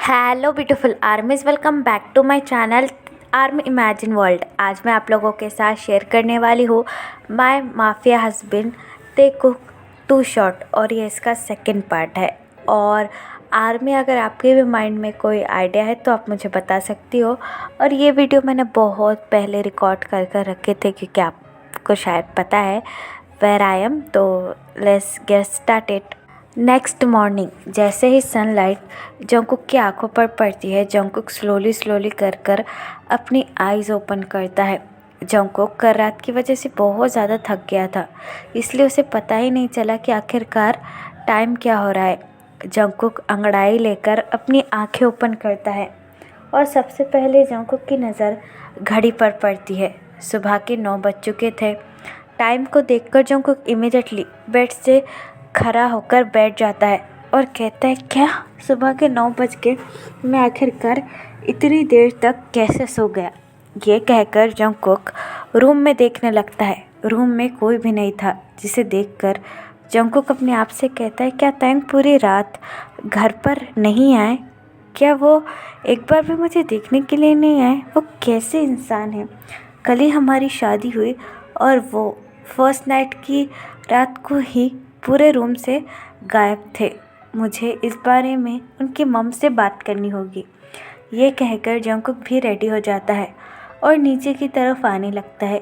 Hello beautiful armies, welcome back to my channel army imagine world. आज मैं आप लोगों के साथ शेयर करने वाली हूँ my mafia husband Taekook two shot, और ये इसका सेकंड पार्ट है। और आर्मी, अगर आपके भी माइंड में कोई आइडिया है तो आप मुझे बता सकती हो। और ये वीडियो मैंने बहुत पहले रिकॉर्ड कर कर रखे थे, क्योंकि आपको शायद पता है वेयर आई एम। तो let's get started. Next morning जैसे ही सनलाइट जंगकुक की आंखों पर पड़ती है, जंगकुक स्लोली स्लोली कर कर अपनी आईज ओपन करता है। जंगकुक कल रात की वजह से बहुत ज़्यादा थक गया था, इसलिए उसे पता ही नहीं चला कि आखिरकार टाइम क्या हो रहा है। जंगकुक अंगड़ाई लेकर अपनी आंखें ओपन करता है, और सबसे पहले जंगकुक की नज़र घड़ी पर पड़ती है। सुबह के 9 बज चुके थे। टाइम को देखकर जंगकुक इमीडिएटली बेड से खड़ा होकर बैठ जाता है और कहता है, क्या सुबह के 9 बज के मैं आखिरकार इतनी देर तक कैसे सो गया। ये कहकर जंगकुक रूम में देखने लगता है। रूम में कोई भी नहीं था, जिसे देखकर जंगकुक अपने आप से कहता है, क्या तायंग पूरी रात घर पर नहीं आए? क्या वो एक बार भी मुझे देखने के लिए नहीं आए? वो कैसे इंसान है? कल ही हमारी शादी हुई और वो फर्स्ट नाइट की रात को ही पूरे रूम से गायब थे। मुझे इस बारे में उनकी मम से बात करनी होगी। ये कहकर जंगकुक भी रेडी हो जाता है और नीचे की तरफ आने लगता है।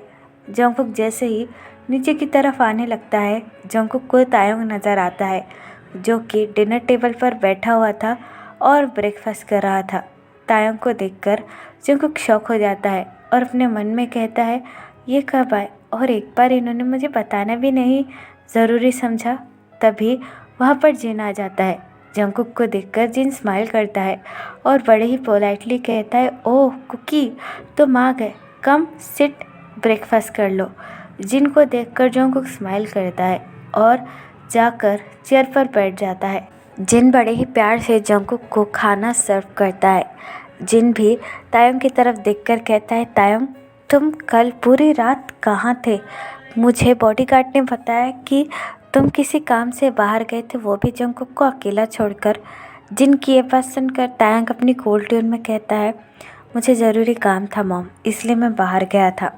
जंगकुक जैसे ही नीचे की तरफ आने लगता है, जंगकुक को तायोंग नज़र आता है, जो कि डिनर टेबल पर बैठा हुआ था और ब्रेकफास्ट कर रहा था। तायोंग को देखकर जंगकुक शॉक हो जाता है और अपने मन में कहता है, ये कब आए और एक बार इन्होंने मुझे बताना भी नहीं ज़रूरी समझा। तभी वहाँ पर जिन आ जाता है। जंगकुक को देखकर जिन स्माइल करता है और बड़े ही पोलाइटली कहता है, ओह कुकी, तुम आ गए, कम सिट, ब्रेकफास्ट कर लो। जिन को देखकर जंगकुक स्माइल करता है और जाकर चेयर पर बैठ जाता है। जिन बड़े ही प्यार से जंगकुक को खाना सर्व करता है। जिन भी तायोंग की तरफ देखकर कहता है, तायोंग तुम कल पूरी रात कहाँ थे? मुझे बॉडीगार्ड ने बताया कि तुम किसी काम से बाहर गए थे, वो भी जंगकुक को अकेला छोड़कर। जिन की ये बात सुनकर तायंग अपनी कोल्ड ट्यून में कहता है, मुझे ज़रूरी काम था मॉम, इसलिए मैं बाहर गया था।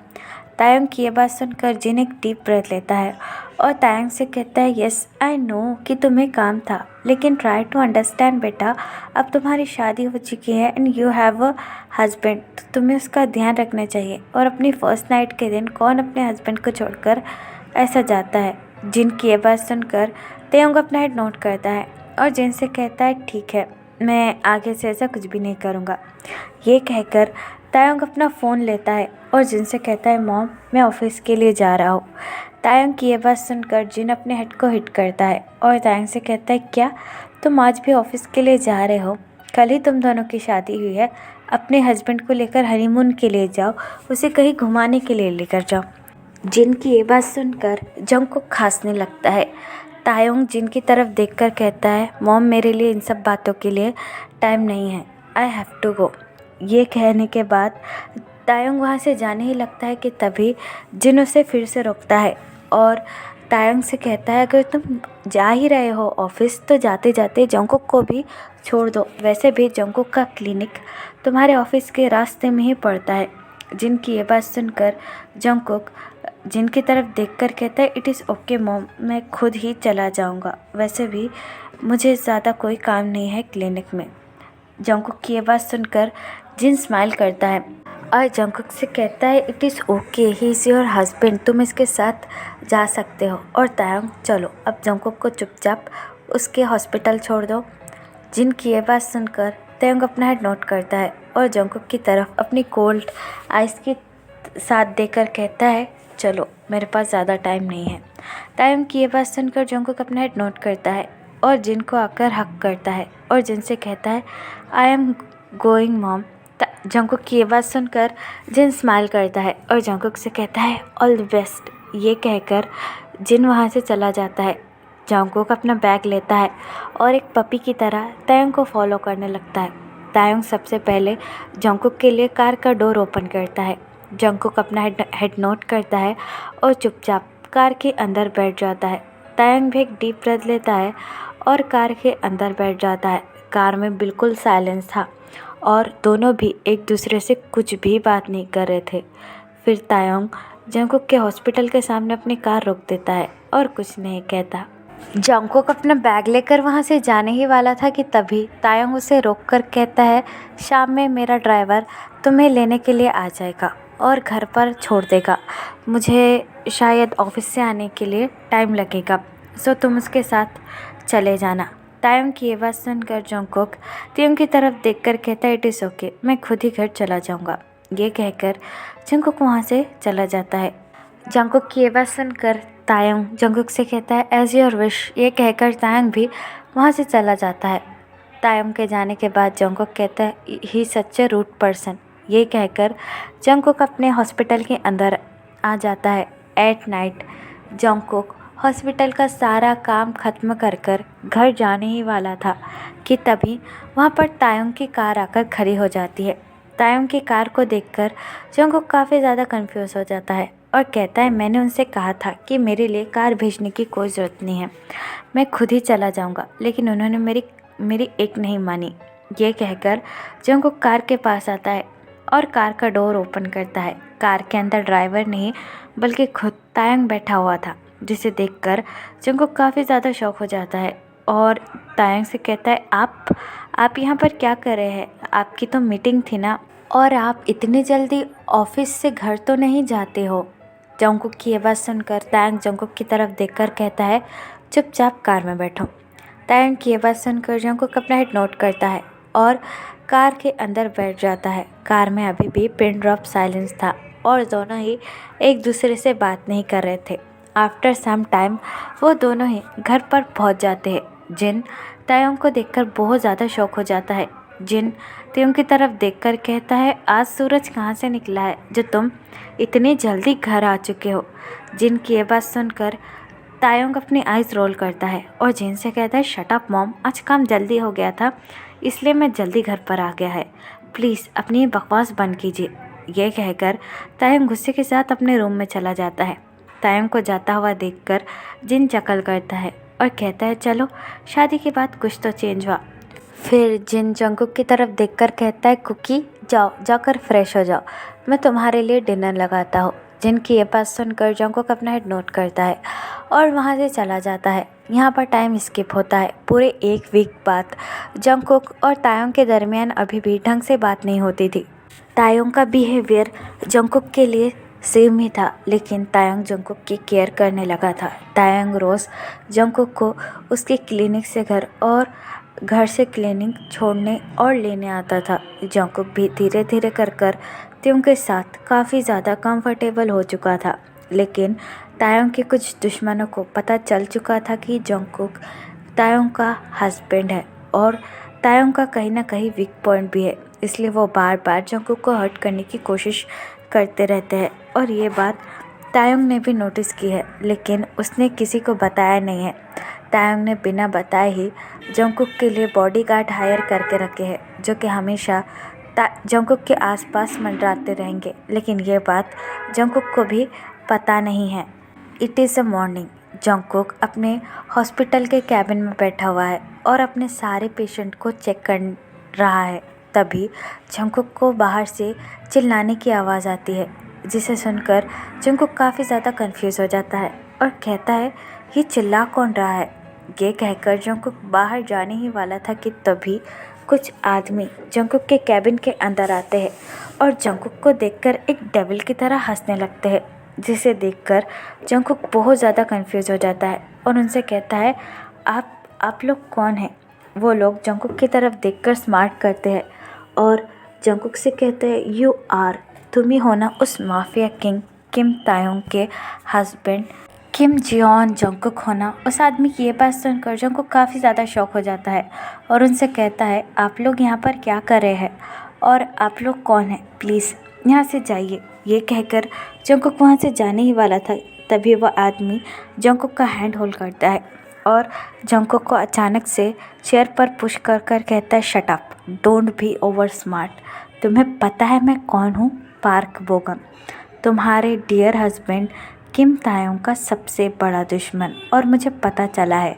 तायंग की ये बात सुनकर जिन एक डीप ब्रेथ लेता है और तायंग से कहता है, यस आई नो कि तुम्हें काम था, लेकिन ट्राई टू अंडरस्टैंड बेटा, अब तुम्हारी शादी हो चुकी है and you have a husband, तो तुम्हें उसका ध्यान रखना चाहिए। और अपनी फर्स्ट नाइट के दिन कौन अपने हस्बैंड को छोड़कर ऐसा जाता है? जिनकी ये बात सुनकर तायंग अपना हेड नोट करता है और जिन से कहता है, ठीक है, मैं आगे से ऐसा कुछ भी नहीं करूँगा। ये कहकर तायंग अपना फ़ोन लेता है और जिन से कहता है, मॉम मैं ऑफिस के लिए जा रहा हूँ। तायंग की ये बात सुनकर जिन अपने हेड को हिट करता है और तायंग से कहता है, क्या तुम आज भी ऑफिस के लिए जा रहे हो? कल ही तुम दोनों की शादी हुई है, अपने हस्बैंड को लेकर हनीमून के लिए जाओ, उसे कहीं घुमाने के लिए लेकर जाओ। जिन की ये बात सुनकर जंगकुक हंसने लगता है। तायोंग जिन की तरफ देखकर कहता है, मॉम मेरे लिए इन सब बातों के लिए टाइम नहीं है, आई हैव टू गो। ये कहने के बाद तायोंग वहाँ से जाने ही लगता है कि तभी जिन उसे फिर से रोकता है और तायोंग से कहता है, अगर तुम जा ही रहे हो ऑफिस तो जाते जाते जंगकुक को भी छोड़ दो, वैसे भी जंगकुक का क्लिनिक तुम्हारे ऑफिस के रास्ते में ही पड़ता है। जिन की ये बात सुनकर जंगकुक जिन की तरफ देखकर कहता है, इट इज़ ओके मॉम, मैं खुद ही चला जाऊंगा, वैसे भी मुझे ज़्यादा कोई काम नहीं है क्लिनिक में। जंगकुक की ये बात सुनकर जिन स्माइल करता है और जंगकुक से कहता है, it is okay, he is your husband, तुम इसके साथ जा सकते हो। और तायंग चलो अब जंगकुक को चुपचाप उसके हॉस्पिटल छोड़ दो। जिन की ये बात सुनकर तायंग अपना हेड नोट करता है और जंगकुक की तरफ अपनी कोल्ड आइस की साथ देकर कहता है, चलो मेरे पास ज़्यादा टाइम नहीं है। तायंग की ये बात सुनकर जंगकुक अपना हेड नोट करता है और जिन को आकर हक करता है और जिन से कहता है, I am going mom. Jungkook की ये बात सुनकर जिन स्माइल करता है और जंगकुक से कहता है, ऑल द बेस्ट। ये कहकर जिन वहाँ से चला जाता है। जंगकुक अपना बैग लेता है और एक पपी की तरह तायंग को फॉलो करने लगता है। तायंग सबसे पहले जंगकुक के लिए कार का डोर ओपन करता है। जंगकुक अपना हेड नोट करता है और चुपचाप कार के अंदर बैठ जाता है। तायंग भी एक डीप ब्रेथ लेता है और कार के अंदर बैठ जाता है। कार में बिल्कुल साइलेंस था और दोनों भी एक दूसरे से कुछ भी बात नहीं कर रहे थे। फिर तायोंग जंगकुक के हॉस्पिटल के सामने अपनी कार रोक देता है और कुछ नहीं कहता। जंगकुक अपना बैग लेकर वहाँ से जाने ही वाला था कि तभी तायोंग उसे रोककर कहता है, शाम में मेरा ड्राइवर तुम्हें लेने के लिए आ जाएगा और घर पर छोड़ देगा। मुझे शायद ऑफिस से आने के लिए टाइम लगेगा, सो तुम उसके साथ चले जाना। तायोंग की ये बात सुनकर जंगकुक तायोंग की तरफ देखकर कहता है, इट इज़ ओके, मैं खुद ही घर चला जाऊँगा। ये कहकर जंगकुक वहाँ से चला जाता है। जंगकुक की ये बात सुनकर तायोंग जंगकुक से कहता है, एज योर विश। ये कहकर तायोंग भी वहाँ से चला जाता है। तायोंग के जाने के बाद जंगकुक कहता है, ही सच ए रूड पर्सन। ये कहकर जंगकुक अपने हॉस्पिटल के अंदर आ जाता है। एट नाइट जंगकुक हॉस्पिटल का सारा काम ख़त्म कर घर जाने ही वाला था कि तभी वहाँ पर तायोंग की कार आकर खड़ी हो जाती है। तायोंग की कार को देखकर जंगकुक काफ़ी ज़्यादा कंफ्यूज हो जाता है और कहता है, मैंने उनसे कहा था कि मेरे लिए कार भेजने की कोई ज़रूरत नहीं है, मैं खुद ही चला जाऊंगा, लेकिन उन्होंने मेरी एक नहीं मानी। ये कहकर जंगकुक कार के पास आता है और कार का डोर ओपन करता है। कार के अंदर ड्राइवर नहीं बल्कि खुद तायोंग बैठा हुआ था, जिसे देखकर जंगकुक काफ़ी ज़्यादा शॉक हो जाता है और तायोंग से कहता है, आप यहाँ पर क्या कर रहे हैं? आपकी तो मीटिंग थी ना, और आप इतनी जल्दी ऑफिस से घर तो नहीं जाते हो। जंगकुक की ये बात सुनकर तायोंग जंगकुक की तरफ देखकर कहता है, चुपचाप कार में बैठो। तायोंग की ये बात सुनकर जंगकुक अपना हेड नोट करता है और कार के अंदर बैठ जाता है। कार में अभी भी पिन ड्रॉप साइलेंस था और दोनों ही एक दूसरे से बात नहीं कर रहे थे। आफ्टर सम टाइम वो दोनों ही घर पर पहुंच जाते हैं। जिन तायोंग को देखकर बहुत ज़्यादा शौक हो जाता है। जिन तायोंग की तरफ देखकर कहता है, आज सूरज कहाँ से निकला है जो तुम इतनी जल्दी घर आ चुके हो? जिन की ये बात सुनकर तायोंग अपनी आइज़ रोल करता है और जिन से कहता है, शट अप मॉम, आज काम जल्दी हो गया था इसलिए मैं जल्दी घर पर आ गया है, प्लीज़ अपनी बकवास बंद कीजिए। यह कहकर तायोंग गुस्से के साथ अपने रूम में चला जाता है। तायोंग को जाता हुआ देखकर जिन चकल करता है और कहता है, चलो शादी के बाद कुछ तो चेंज हुआ। फिर जिन जंगकुक की तरफ देखकर कहता है, कुकी जाकर फ्रेश हो जाओ, मैं तुम्हारे लिए डिनर लगाता हूँ। जिन की ये बात सुनकर जंगकुक अपना हेड नोट करता है और वहाँ से चला जाता है। यहाँ पर टाइम स्किप होता है। पूरे एक वीक बाद जंगकुक और तायोंग के दरमियान अभी भी ढंग से बात नहीं होती थी। तायोंग का बिहेवियर जंगकुक के लिए सेम ही था, लेकिन तायोंग जंगकुक की केयर करने लगा था। तायोंग रोज़ जंगकुक को उसके क्लिनिक से घर से क्लिनिक छोड़ने और लेने आता था। जंगकुक भी धीरे धीरे कर तायोंग के साथ काफ़ी ज़्यादा कंफर्टेबल हो चुका था, लेकिन तायोंग के कुछ दुश्मनों को पता चल चुका था कि जंगकुक तायोंग का हस्बैंड है और तायोंग का कहीं ना कहीं वीक पॉइंट भी है, इसलिए वो बार बार जंगकुक को हर्ट करने की कोशिश करते रहते हैं। और ये बात तायोंग ने भी नोटिस की है, लेकिन उसने किसी को बताया नहीं है। तायोंग ने बिना बताए ही जंगकुक के लिए बॉडीगार्ड हायर करके रखे हैं, जो कि हमेशा जंगकुक के आसपास मंडराते रहेंगे, लेकिन ये बात जंगकुक को भी पता नहीं है। It is a morning. Jungkook अपने हॉस्पिटल के कैबिन में बैठा हुआ है और अपने सारे पेशेंट को चेक कर रहा है। तभी जंगकुक को बाहर से चिल्लाने की आवाज़ आती है, जिसे सुनकर जंगकुक काफ़ी ज़्यादा कंफ्यूज हो जाता है और कहता है, ये चिल्ला कौन रहा है? ये कहकर जंगकुक बाहर जाने ही वाला था कि तभी कुछ आदमी जंगकुक के कैबिन के अंदर आते हैं और जंगकुक को देखकर एक डेविल की तरह हंसने लगते हैं, जिसे देखकर जंगकुक बहुत ज़्यादा कंफ्यूज हो जाता है और उनसे कहता है, आप लोग कौन हैं? वो लोग जंगकुक की तरफ देखकर स्मार्ट करते हैं और जंगकुक से कहते हैं, यू आर, तुम ही हो ना उस माफिया किंग किम तायोंग के हस्बैंड किम जियोन जंगकुक होना। उस आदमी की ये बात सुनकर जंगकुक काफ़ी ज़्यादा शॉक हो जाता है और उनसे कहता है, आप लोग यहाँ पर क्या कर रहे हैं और आप लोग कौन हैं? प्लीज़ यहाँ से जाइए। ये कहकर जंगकुक वहाँ से जाने ही वाला था, तभी वह आदमी जंगकुक का हैंड होल्ड करता है और जंगकुक को अचानक से चेयर पर पुश कर कहता है, shut up, don't be over smart. तुम्हें पता है मैं कौन हूँ? पार्क बोगम, तुम्हारे डियर हस्बैंड किम तायोंग का सबसे बड़ा दुश्मन, और मुझे पता चला है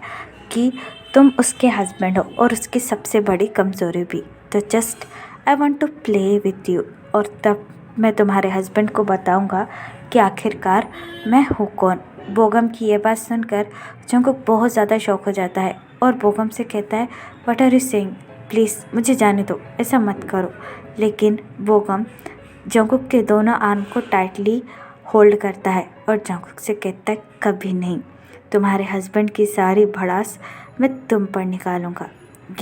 कि तुम उसके हस्बैंड हो और उसकी सबसे बड़ी कमज़ोरी भी। तो just I want to play with you. और तब मैं तुम्हारे हस्बैंड को बताऊंगा कि आखिरकार मैं हूँ कौन। बोगम की ये बात सुनकर जंगकुक बहुत ज़्यादा शॉक हो जाता है और बोगम से कहता है, what are you saying, please मुझे जाने दो, ऐसा मत करो। लेकिन बोगम जंगकुक के दोनों आर्म को टाइटली होल्ड करता है और जंगकुक से कहता है, कभी नहीं, तुम्हारे हस्बैंड की सारी भड़ास मैं तुम पर निकालूंगा।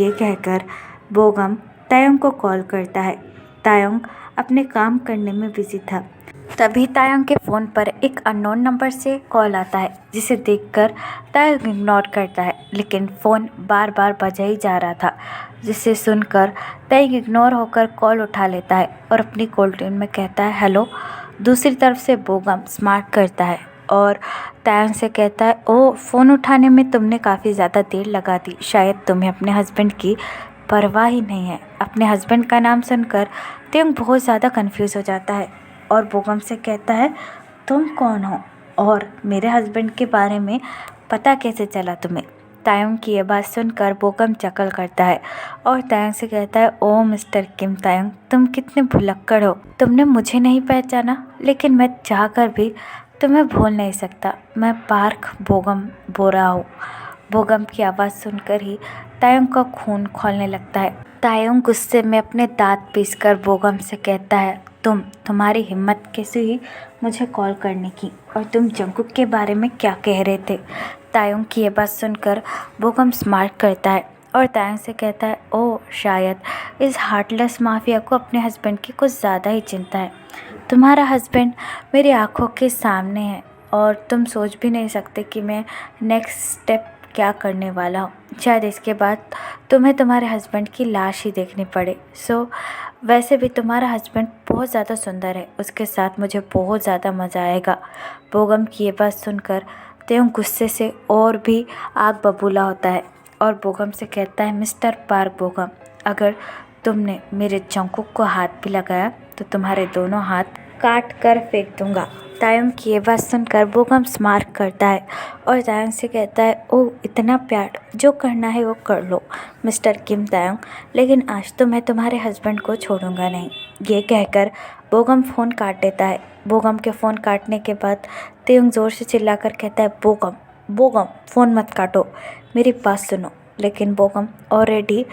ये कहकर बोगम तायोंग को कॉल करता है। तायोंग अपने काम करने में बिजी था। तभी तायोंग के फ़ोन पर एक अननोन नंबर से कॉल आता है, जिसे देखकर तायोंग इग्नोर करता है, लेकिन फ़ोन बार बार बजा ही जा रहा था, जिसे सुनकर तायोंग इग्नोर होकर कॉल उठा लेता है और अपनी कॉल ट्यून में कहता है, हेलो। दूसरी तरफ से बोगम स्मार्ट करता है और तायोंग से कहता है, ओह, फ़ोन उठाने में तुमने काफ़ी ज़्यादा देर लगा दी, शायद तुम्हें अपने हस्बैंड की परवाह ही नहीं है। अपने हस्बैंड का नाम सुनकर तायोंग बहुत ज़्यादा कंफ्यूज हो जाता है और बोगम से कहता है, तुम कौन हो और मेरे हस्बैंड के बारे में पता कैसे चला तुम्हें। तायोंग की ये बात सुनकर बोगम चकल करता है और तायोंग से कहता है, ओ मिस्टर किम तायोंग, तुम कितने भुलक्कड़ हो, तुमने मुझे नहीं पहचाना, लेकिन मैं चाहकर भी तुम्हें भूल नहीं सकता। मैं पार्क बोगम बोरा हूँ। बोगम की आवाज़ सुनकर ही तायोंग का खून खौलने लगता है। तायोंग गुस्से में अपने दांत पीसकर बोगम से कहता है, तुम्हारी हिम्मत कैसे हुई मुझे कॉल करने की, और तुम जंगकुक के बारे में क्या कह रहे थे। तायोंग की ये बात सुनकर बोगम स्मार्ट करता है और तायोंग से कहता है, ओह, शायद इस हार्टलेस माफिया को अपने हस्बैंड की कुछ ज़्यादा ही चिंता है। तुम्हारा हस्बैंड मेरी आंखों के सामने है और तुम सोच भी नहीं सकते कि मैं नेक्स्ट स्टेप क्या करने वाला हूँ। शायद इसके बाद तुम्हें तुम्हारे हस्बैंड की लाश ही देखनी पड़े। वैसे भी तुम्हारा हस्बैंड बहुत ज़्यादा सुंदर है, उसके साथ मुझे बहुत ज़्यादा मज़ा आएगा। बोगम की ये बात सुनकर तायोंग गुस्से से और भी आग बबूला होता है और बोगम से कहता है, मिस्टर पार्क बोगम, अगर तुमने मेरे जंगकुक को हाथ भी लगाया तो तुम्हारे दोनों हाथ काट कर फेंक दूंगा। तायोंग की ये बात सुनकर बोगम स्मार्ट करता है और तायोंग से कहता है, ओह, इतना प्यार, जो करना है वो कर लो मिस्टर किम तायोंग, लेकिन आज तो मैं तुम्हारे हस्बैंड को छोड़ूंगा नहीं। ये कहकर बोगम फ़ोन काट देता है। बोगम के फ़ोन काटने के बाद तायोंग ज़ोर से चिल्लाकर कहता है, बोगम बोगम, फ़ोन मत काटो, मेरी बात सुनो। लेकिन बोगम ऑलरेडी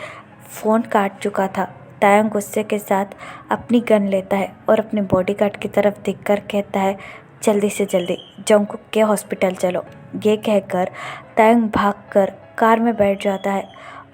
फ़ोन काट चुका था। तायोंग गुस्से के साथ अपनी गन लेता है और अपने बॉडीगार्ड की तरफ देखकर कहता है, जल्दी से जल्दी जंगकुक के हॉस्पिटल चलो। ये कहकर तायोंग भागकर कार में बैठ जाता है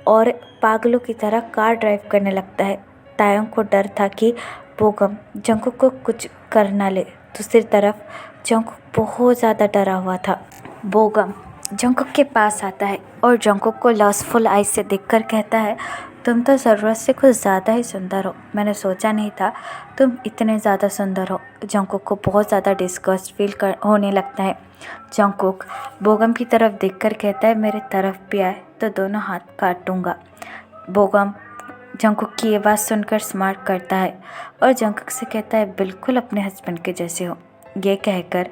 और पागलों की तरह कार ड्राइव करने लगता है। तायोंग को डर था कि बोगम जंगकुक को कुछ कर ना ले। दूसरी तरफ जंगकुक बहुत ज़्यादा डरा हुआ था। बोगम जंगकुक के पास आता है और जंगकुक को लॉसफुल आइज से देखकर कहता है, तुम तो ज़रूरत से कुछ ज़्यादा ही सुंदर हो, मैंने सोचा नहीं था तुम इतने ज़्यादा सुंदर हो। जंगकुक को बहुत ज़्यादा डिस्गस्ट फील होने लगता है। जंगकुक बोगम की तरफ देखकर कहता है, मेरे तरफ भी आए तो दोनों हाथ काट दूंगा। बोगम जंगकुक की ये बात सुनकर स्मार्ट करता है और जंगकुक से कहता है, बिल्कुल अपने हस्बैंड के जैसे हो। ये कहकर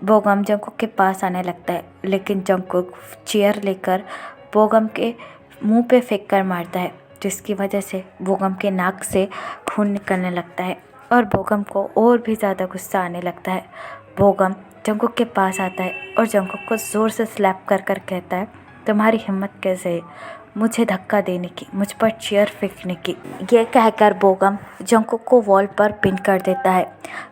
बोगम जंगकुक के पास आने लगता है, लेकिन जंगकुक चेयर लेकर बोगम के मुंह पे फेंक कर मारता है, जिसकी वजह से बोगम के नाक से खून निकलने लगता है और बोगम को और भी ज़्यादा गुस्सा आने लगता है। बोगम जंगकुक के पास आता है और जंगकुक को ज़ोर से स्लैप कर कर कहता है, तुम्हारी हिम्मत कैसे है मुझे धक्का देने की, मुझ पर चेयर फेंकने की। यह कहकर बोगम जंगकुक को वॉल पर पिन कर देता है।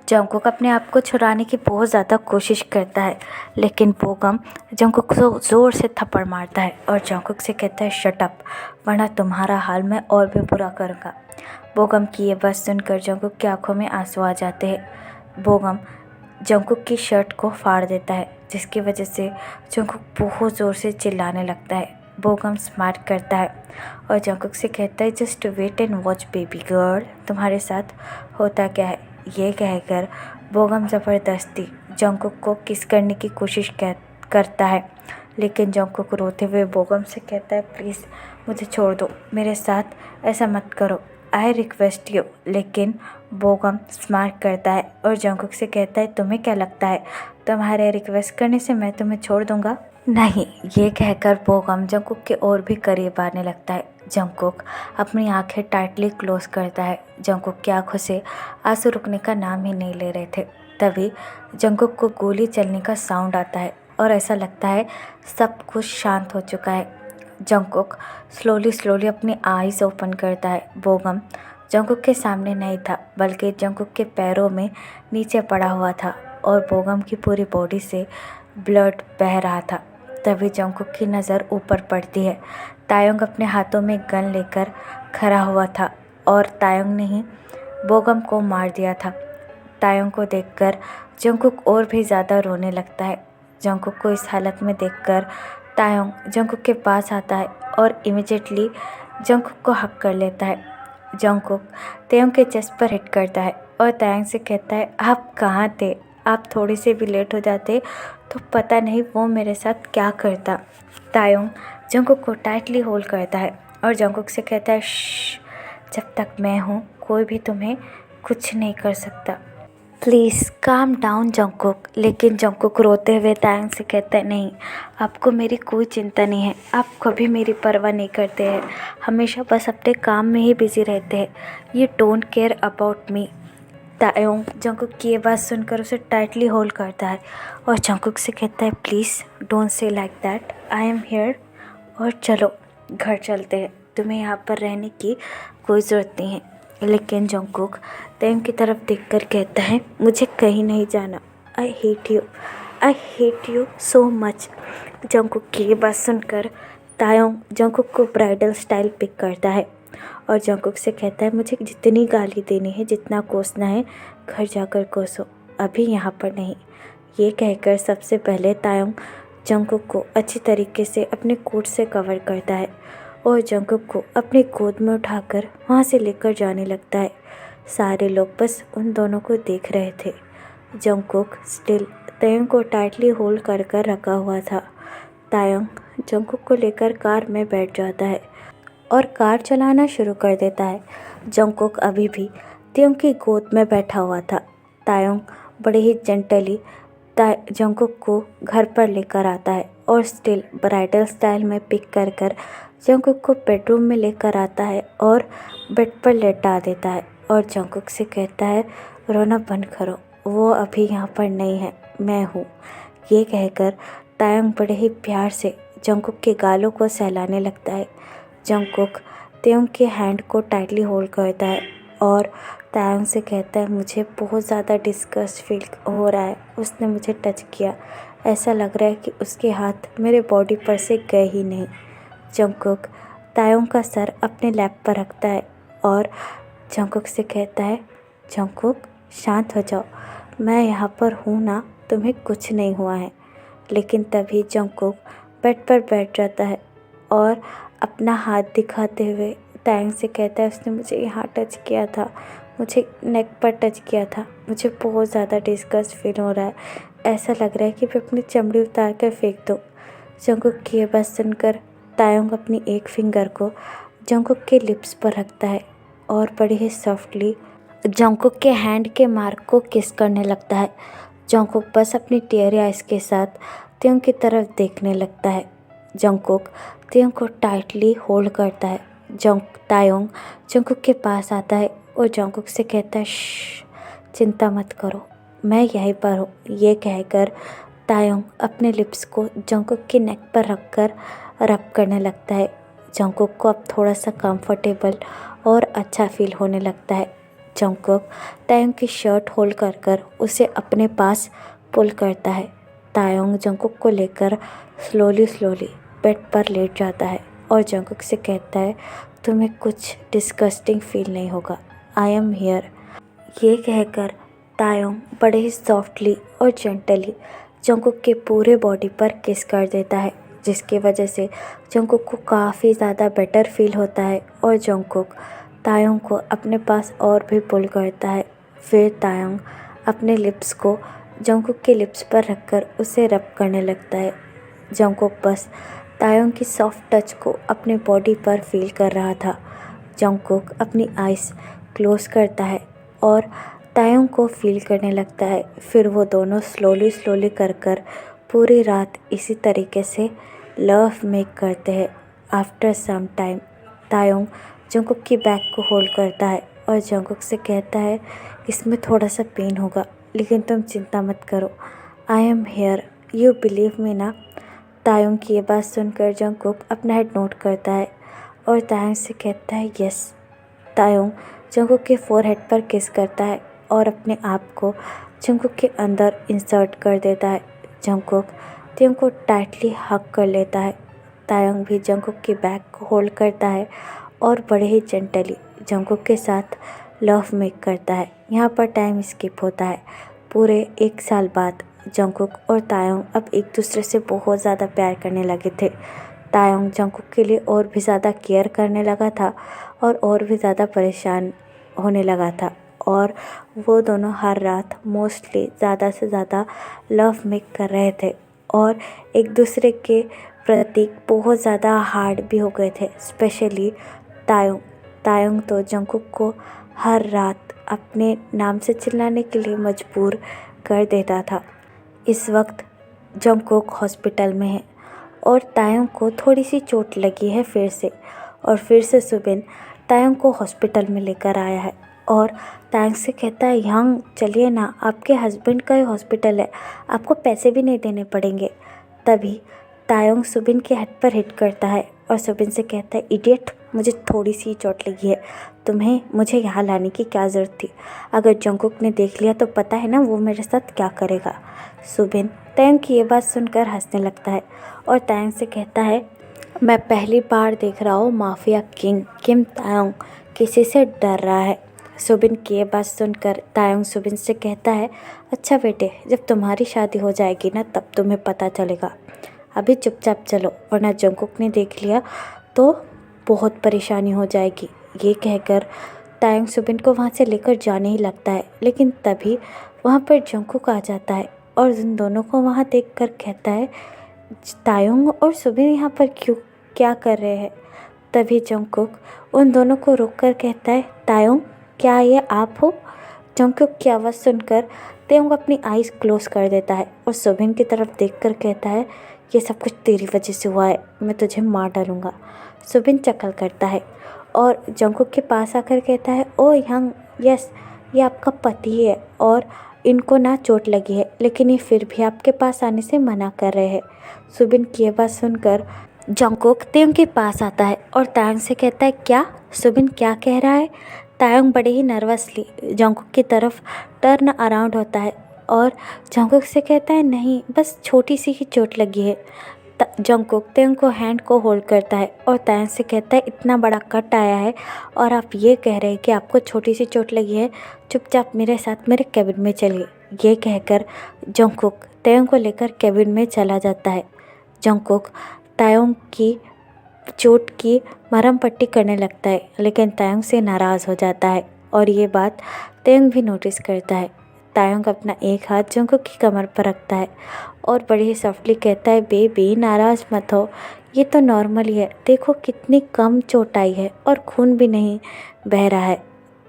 जंगकुक अपने आप को छुड़ाने की बहुत ज़्यादा कोशिश करता है, लेकिन बोगम जंगकुक को ज़ोर से थप्पड़ मारता है और जंगकुक से कहता है, शट अप, वरना तुम्हारा हाल मैं और भी बुरा करूँगा। बोगम की ये बात सुनकर जंगकुक की आंखों में आंसू आ जाते हैं। बोगम जंगकुक की शर्ट को फाड़ देता है, जिसकी वजह से जंगकुक बहुत ज़ोर से चिल्लाने लगता है। बोगम स्मार्ट करता है और जंगकुक से कहता है, just wait and watch baby girl, तुम्हारे साथ होता क्या है। ये कहकर बोगम ज़बरदस्ती जंगकुक को किस करने की कोशिश करता है, लेकिन जंगकुक रोते हुए बोगम से कहता है, प्लीज़ मुझे छोड़ दो, मेरे साथ ऐसा मत करो, आई रिक्वेस्ट यू। लेकिन बोगम स्मार्ट करता है और जंगकुक से कहता है, तुम्हें क्या लगता है तुम्हारे रिक्वेस्ट करने से मैं तुम्हें छोड़ दूंगा। नहीं, ये कहकर बोगम जंगकुक के और भी करीब आने लगता है। जंगकुक अपनी आंखें टाइटली क्लोज करता है। जंगकुक की आंखों से आंसू रुकने का नाम ही नहीं ले रहे थे। तभी जंगकुक को गोली चलने का साउंड आता है और ऐसा लगता है सब कुछ शांत हो चुका है। जंगकुक स्लोली स्लोली अपनी आईज ओपन करता है। बोगम जंगकुक के सामने नहीं था, बल्कि जंगकुक के पैरों में नीचे पड़ा हुआ था और बोगम की पूरी बॉडी से ब्लड बह रहा था। तभी जंगकुक की नज़र ऊपर पड़ती है। तायोंग अपने हाथों में गन लेकर खड़ा हुआ था और तायोंग ने ही बोगम को मार दिया था। तायोंग को देखकर जंगकुक और भी ज़्यादा रोने लगता है। जंगकुक को इस हालत में देखकर तायोंग जंगकुक के पास आता है और इमिजिएटली जंगकुक को हक कर लेता है। जंगकुक तायोंग के चेस्ट पर हिट करता है और तायोंग से कहता है, आप कहाँ थे? आप थोड़ी से भी लेट हो जाते तो पता नहीं वो मेरे साथ क्या करता। तायोंग जंगकुक को टाइटली होल्ड करता है और जंगकुक से कहता है, श्श, जब तक मैं हूँ कोई भी तुम्हें कुछ नहीं कर सकता। Please calm down Jungkook. लेकिन जंगकुक रोते हुए तायोंग से कहता है, नहीं, आपको मेरी कोई चिंता नहीं है। आप कभी मेरी परवाह नहीं करते हैं, हमेशा बस अपने काम में ही बिजी रहते हैं। You don't care about me. Taeyong Jungkook की ये बात सुनकर उसे टाइटली होल्ड करता है और जंगकुक से कहता है, please don't say like that, I am here. और चलो घर चलते हैं, तुम्हें यहाँ पर रहने की कोई ज़रूरत नहीं है। लेकिन जंगकुक तायोंग की तरफ देखकर कहता है, मुझे कहीं नहीं जाना। I hate you so much. Jungkook की ये बात सुनकर तायोंग जंगकुक को ब्राइडल स्टाइल पिक करता है और जंगकुक से कहता है, मुझे जितनी गाली देनी है, जितना कोसना है, घर जाकर कोसो, अभी यहाँ पर नहीं। ये कहकर सबसे पहले तायोंग जंगकुक को अच्छी तरीके से अपने कोट से कवर करता है और जंगकुक को अपनी गोद में उठाकर वहाँ से लेकर जाने लगता है। सारे लोग बस उन दोनों को देख रहे थे। जंगकुक स्टिल तायोंग को टाइटली होल्ड कर कर रखा हुआ था। तायोंग जंगकुक को लेकर कार में बैठ जाता है और कार चलाना शुरू कर देता है। जंगकुक अभी भी तायोंग की गोद में बैठा हुआ था। तायोंग बड़े ही जेंटली जंगकुक को घर पर लेकर आता है और स्टिल ब्राइडल स्टाइल में पिक कर कर जंगकुक को बेडरूम में लेकर आता है और बेड पर लेटा देता है और जंगकुक से कहता है, रोना बंद करो, वो अभी यहाँ पर नहीं है, मैं हूँ। ये कहकर तायोंग बड़े ही प्यार से जंगकुक के गालों को सहलाने लगता है। जंगकुक तायोंग के हैंड को टाइटली होल्ड करता है और तायोंग से कहता है, मुझे बहुत ज़्यादा डिस्गस्ट फील हो रहा है। उसने मुझे टच किया, ऐसा लग रहा है कि उसके हाथ मेरे बॉडी पर से गए ही नहीं। जंगकुक तायोंग का सर अपने लैप पर रखता है और जंगकुक से कहता है, जंगकुक शांत हो जाओ, मैं यहाँ पर हूँ ना, तुम्हें कुछ नहीं हुआ है। लेकिन तभी जंगकुक बेड पर बैठ जाता है और अपना हाथ दिखाते हुए तायोंग से कहता है, उसने मुझे यहाँ टच किया था, मुझे नेक पर टच किया था, मुझे बहुत ज़्यादा डिस्गस्ट फील हो रहा है, ऐसा लग रहा है कि मैं अपनी चमड़ी उतार कर फेंक दूँ। जंगकुक की ये बात सुनकर तायोंग अपनी एक फिंगर को जंगकुक के लिप्स पर रखता है और बड़ी ही सॉफ्टली जंगकुक के हैंड के मार्क को किस करने लगता है। जंगकुक बस अपनी टेयरी आइज के साथ तायोंग की तरफ देखने लगता है। जंगकुक तायोंग को टाइटली होल्ड करता है। तायोंग जंगकुक के पास आता है और जंगकुक से कहता है, चिंता मत करो, मैं यहीं पर हूँ। ये कहकर तायोंग अपने लिप्स को जंगकुक की नेक पर रखकर रब करने लगता है। जंगकुक को अब थोड़ा सा कंफर्टेबल और अच्छा फील होने लगता है। जंगकुक तायोंग की शर्ट होल्ड कर कर उसे अपने पास पुल करता है। तायोंग जंगकुक को लेकर स्लोली बेड पर लेट जाता है और जंगकुक से कहता है, तुम्हें कुछ डिस्गस्टिंग फील नहीं होगा, आई एम हियर। ये कहकर तायोंग बड़े ही सॉफ्टली और जेंटली जंगकुक के पूरे बॉडी पर किस कर देता है, जिसकी वजह से जंगकुक को काफ़ी ज़्यादा बेटर फील होता है और जंगकुक तायोंग को अपने पास और भी पुल करता है। फिर तायोंग अपने लिप्स को जंगकुक के लिप्स पर रखकर उसे रब करने लगता है। जंगकुक बस तायोंग की सॉफ्ट टच को अपने बॉडी पर फील कर रहा था। जंगकुक अपनी आइज़ क्लोज करता है और तायोंग को फील करने लगता है। फिर वो दोनों स्लोली कर पूरी रात इसी तरीके से लव मेक करते हैं। आफ्टर सम टाइम तायोंग जंगकुक की बैग को होल्ड करता है और जंगकुक से कहता है इसमें थोड़ा सा पेन होगा लेकिन तुम चिंता मत करो, I am here, you believe me ना। तायोंग की ये बात सुनकर जंगकुक अपना हेड नोट करता है और तायोंग से कहता है यस। तायोंग जंगकुक के फोरहेड पर किस करता है और अपने आप को जंगकुक के अंदर इंसर्ट कर देता है। जंगकुक तायोंग को टाइटली हग कर लेता है। तायोंग भी जंगकुक की बैग को होल्ड करता है और बड़े ही जेंटली जंगकुक के साथ लव मेक करता है। यहाँ पर टाइम स्किप होता है। पूरे 1 साल बाद जंगकुक और तायोंग अब एक दूसरे से बहुत ज़्यादा प्यार करने लगे थे। तायोंग जंगकुक के लिए और भी ज़्यादा केयर करने लगा था और भी ज़्यादा परेशान होने लगा था और वो दोनों हर रात मोस्टली ज़्यादा से ज़्यादा लव मेक कर रहे थे और एक दूसरे के प्रति बहुत ज़्यादा हार्ड भी हो गए थे। स्पेशली तायोंग तायोंग तो जंगकुक को हर रात अपने नाम से चिल्लाने के लिए मजबूर कर देता था। इस वक्त जंगकुक हॉस्पिटल में है और तायोंग को थोड़ी सी चोट लगी है फिर से, और फिर से सुबिन तायोंग को हॉस्पिटल में लेकर आया है और तायोंग से कहता है यंग चलिए ना, आपके हस्बैंड का ही हॉस्पिटल है, आपको पैसे भी नहीं देने पड़ेंगे। तभी तायोंग सुबिन के हेड पर हिट करता है और सुबिन से कहता है इडियट, मुझे थोड़ी सी चोट लगी है, तुम्हें मुझे यहाँ लाने की क्या ज़रूरत थी, अगर जंगकुक ने देख लिया तो पता है ना वो मेरे साथ क्या करेगा। सुबिन तायोंग की ये बात सुनकर हंसने लगता है और तायोंग से कहता है मैं पहली बार देख रहा हूँ माफिया किंग किम तायोंग किसी से डर रहा है। सुबिन की ये बात सुनकर तायोंग सुबिन से कहता है अच्छा बेटे, जब तुम्हारी शादी हो जाएगी ना तब तुम्हें पता चलेगा, अभी चुपचाप चलो वरना जंगकुक ने देख लिया तो बहुत परेशानी हो जाएगी। ये कहकर तायोंग सुबिन को वहाँ से लेकर जाने ही लगता है, लेकिन तभी वहाँ पर जंगकुक आ जाता है और उन दोनों को वहाँ देखकर कहता है तायोंग और सुबिन यहाँ पर क्यों, क्या कर रहे हैं। तभी जंगकुक उन दोनों को रोककर कहता है तायोंग क्या ये आप हो। जंगकुक की आवाज़ सुनकर तायोंग अपनी आईज क्लोज कर देता है और सुबिन की तरफ देखकर कहता है ये सब कुछ तेरी वजह से हुआ है, मैं तुझे मार डालूंगा। सुबिन चकल करता है और जंगकुक के पास आकर कहता है ओ यंग, यस ये आपका पति है और इनको ना चोट लगी है लेकिन ये फिर भी आपके पास आने से मना कर रहे हैं। सुबिन की ये बात सुनकर जंगकुक तायोंग के पास आता है और तायोंग से कहता है क्या, सुबिन क्या कह रहा है। तायोंग बड़े ही नर्वसली जंगकुक की तरफ टर्न अराउंड होता है और जंगकुक से कहता है नहीं, बस छोटी सी ही चोट लगी है। जंगकुक तायोंग को हैंड को होल्ड करता है और तायोंग से कहता है इतना बड़ा कट आया है और आप ये कह रहे हैं कि आपको छोटी सी चोट लगी है, चुपचाप मेरे साथ मेरे कैबिन में चलिए। ये कहकर जंगकुक तायोंग को लेकर कैबिन में चला जाता है। जंगकुक तायोंग की चोट की मरहम पट्टी करने लगता है लेकिन तायोंग से नाराज़ हो जाता है और ये बात तायोंग भी नोटिस करता है। तायोंग अपना एक हाथ जंगकुक की कमर पर रखता है और बड़ी ही सॉफ्टली कहता है बेबी नाराज़ मत हो, ये तो नॉर्मल ही है, देखो कितनी कम चोट आई है और खून भी नहीं बह रहा है।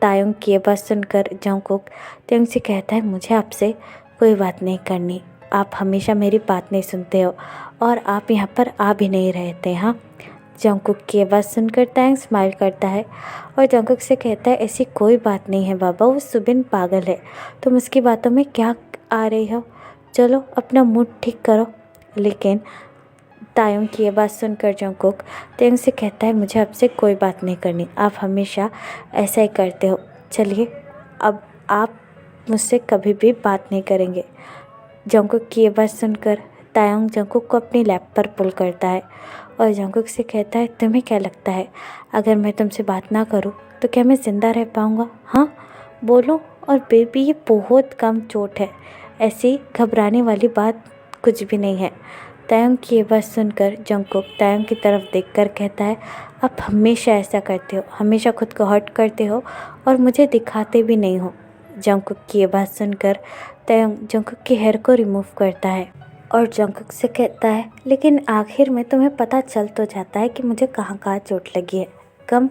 तायोंग की ये बात सुनकर जंगकुक तायोंग से कहता है मुझे आपसे कोई बात नहीं करनी, आप हमेशा मेरी बात नहीं सुनते हो और आप यहाँ पर आ भी नहीं रहते। हाँ, जंगकुक की बात सुनकर तायोंग स्माइल करता है और जंगकुक से कहता है ऐसी कोई बात नहीं है बाबा, वो सुबिन पागल है, तुम उसकी बातों में क्या आ रही हो, चलो अपना मूड ठीक करो। लेकिन तायोंग की ये बात सुनकर जंगकुक तायोंग से कहता है मुझे आपसे कोई बात नहीं करनी, आप हमेशा ऐसा ही करते हो, चलिए अब आप मुझसे कभी भी बात नहीं करेंगे। जंगकुक की ये बात सुनकर तायोंग जंगकुक को अपनी लैप पर पुल करता है और जंगकुक से कहता है तुम्हें क्या लगता है अगर मैं तुमसे बात ना करूं तो क्या मैं ज़िंदा रह पाऊंगा, हाँ बोलो। और बेबी ये बहुत कम चोट है, ऐसी घबराने वाली बात कुछ भी नहीं है। तायोंग की ये बात सुनकर जंगकुक तायोंग की तरफ देखकर कहता है आप हमेशा ऐसा करते हो, हमेशा खुद को हर्ट करते हो और मुझे दिखाते भी नहीं हो। जंगकुक की ये बात सुनकर तायोंग जंगकुक के हेयर को रिमूव करता है और जंगकुक से कहता है लेकिन आखिर में तुम्हें पता चल तो जाता है कि मुझे कहाँ कहाँ चोट लगी है, कम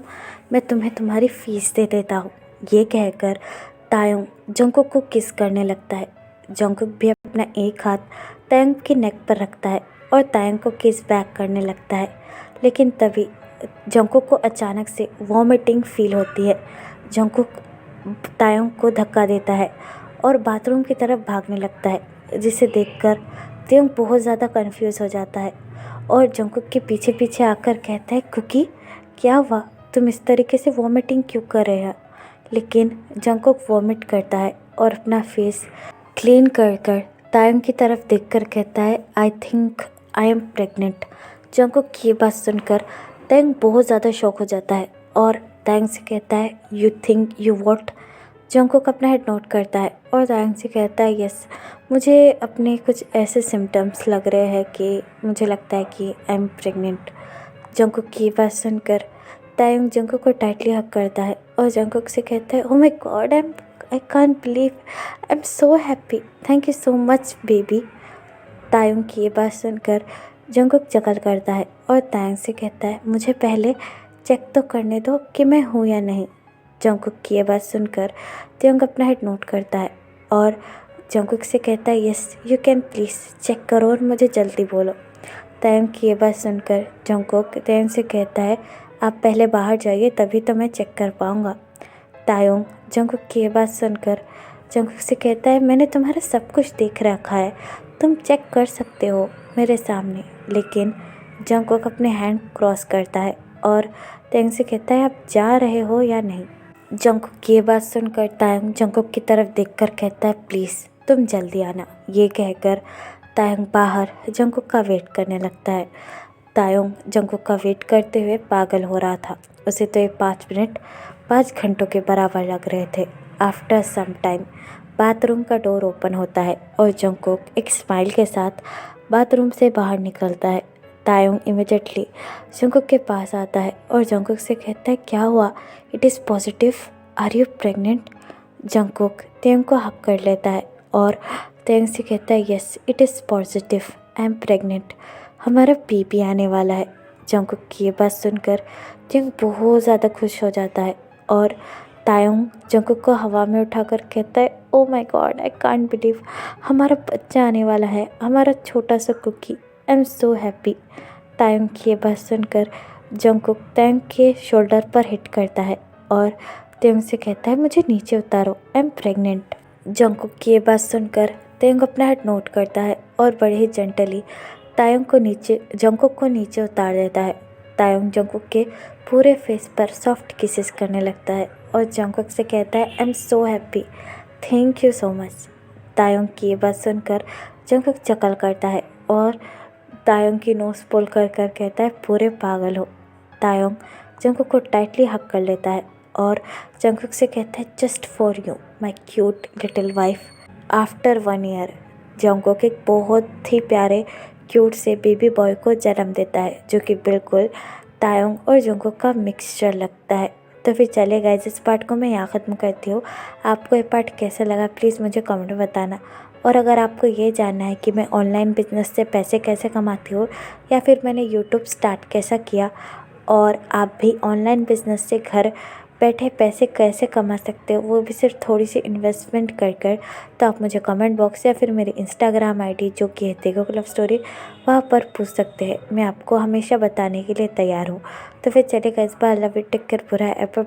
मैं तुम्हें तुम्हारी फ़ीस दे देता हूँ। ये कहकर तायोंग जंगकुक को किस करने लगता है। जंगकुक भी अपना एक हाथ तायंग की नेक पर रखता है और तायंग को किस बैक करने लगता है। लेकिन तभी जंगकुक को अचानक से वॉमिटिंग फील होती है। जंगकुक तायंग को धक्का देता है और बाथरूम की तरफ भागने लगता है, जिसे देखकर तायंग बहुत ज़्यादा कंफ्यूज हो जाता है और जंगकुक के पीछे पीछे आकर कहता है, कुकी क्या हुआ, तुम इस तरीके से वॉमिटिंग क्यों कर रहे हो। लेकिन जंगकुक वॉमिट करता है और अपना फेस क्लीन कर कर तायंग की तरफ देखकर कहता है, I think I am pregnant. Jungkook की ये बात सुनकर तायंग बहुत ज़्यादा शॉक हो जाता है और तायंग से कहता है, you think you what. Jungkook अपना हेड नोट करता है और तायंग से कहता है, यस, मुझे अपने कुछ ऐसे सिम्टम्स लग रहे हैं कि मुझे लगता है कि आई एम प्रेग्नेंट। जंगकुक की बात सुनकर तायंग जंगकुक को टाइटली हग करता है और जंगकुक से कहता है, oh my god, I can't believe, I am so happy, thank you so much baby. Tayang की ये बात सुनकर जंगकुक चकल करता है और तायंग से कहता है, मुझे पहले चेक तो करने दो कि मैं हूँ या नहीं। जंगकुक की ये बात सुनकर तायंग अपना हेड नोट करता है और जंगकुक से कहता है, yes you can please check करो और मुझे जल्दी बोलो। तायंग की ये बात सुनकर जंगकुक तायंग से कहता है, आप पहले बाहर जाइए तभी तो मैं चेक कर पाऊँगा। तायंग जंगकुक की ये बात सुनकर जंगकुक से कहता है, मैंने तुम्हारा सब कुछ देख रखा है, तुम चेक कर सकते हो मेरे सामने। लेकिन जंगकुक अपने हैंड क्रॉस करता है और तायंग से कहता है, आप जा रहे हो या नहीं। जंगकुक की ये बात सुनकर तायंग जंगकुक की तरफ देखकर कहता है, प्लीज़ तुम जल्दी आना। ये कहकर तायंग बाहर जंगकुक का वेट करने लगता है। तायंग जंगकुक का वेट करते हुए पागल हो रहा था। उसे तो ये 5 मिनट 5 घंटों के बराबर लग रहे थे। आफ्टर सम टाइम बाथरूम का डोर ओपन होता है और जंगकुक एक स्माइल के साथ बाथरूम से बाहर निकलता है। तायंग इमिडिएटली जंगकुक के पास आता है और जंगकुक से कहता है, क्या हुआ, it is positive, are you pregnant. Jungkook Taehyung को हक कर लेता है और तायंग से कहता है, yes it is positive, I am pregnant, हमारा बेबी आने वाला है। जंगकुक की ये बात सुनकर तायंग बहुत ज़्यादा खुश हो जाता है और तायंग जंगकुक को हवा में उठाकर कहता है, oh my god, I can't believe, हमारा बच्चा आने वाला है, हमारा छोटा सा cookie, I am so happy. Taehyung की ये बात सुनकर जंगकुक तायंग के शोल्डर पर हिट करता है और तायंग से कहता है, मुझे नीचे उतारो, आई एम प्रेग्नेंट। जंगकुक की ये बात सुनकर तायंग अपना हेड नोट करता है और बड़े ही जेंटली जंगकुक को नीचे उतार देता है। तायंग जंगकुक के पूरे फेस पर सॉफ्ट किसेस करने लगता है और जंगकुक से कहता है, आई am so happy, thank you so much. Tayang की ये बात सुनकर जंगकुक चकल करता है और तायंग की नोज़ पुल कर कर कहता है, पूरे पागल हो। तायंग जंगकुक को टाइटली हक कर लेता है और जंगकुक से कहता है, just for you my cute little wife. After 1 year Jungkook एक बहुत ही प्यारे क्यूट से बेबी बॉय को जन्म देता है, जो कि बिल्कुल तायंग और जंगकुक का मिक्सचर लगता है। तो फिर चले गाइस, इस पार्ट को मैं यहाँ ख़त्म करती हूँ। आपको ये पार्ट कैसा लगा प्लीज़ मुझे कमेंट में बताना। और अगर आपको ये जानना है कि मैं ऑनलाइन बिजनेस से पैसे कैसे कमाती हूँ या फिर मैंने यूट्यूब स्टार्ट कैसा किया और आप भी ऑनलाइन बिजनेस से घर बैठे पैसे कैसे कमा सकते हो, वो भी सिर्फ थोड़ी सी इन्वेस्टमेंट कर कर, तो आप मुझे कमेंट बॉक्स या फिर मेरी इंस्टाग्राम आईडी जो कि है देखो लव स्टोरी, वहाँ पर पूछ सकते हैं। मैं आपको हमेशा बताने के लिए तैयार हूँ। तो फिर चलेगा, इस बार लव इट, टेक केयर, पूरा एपर।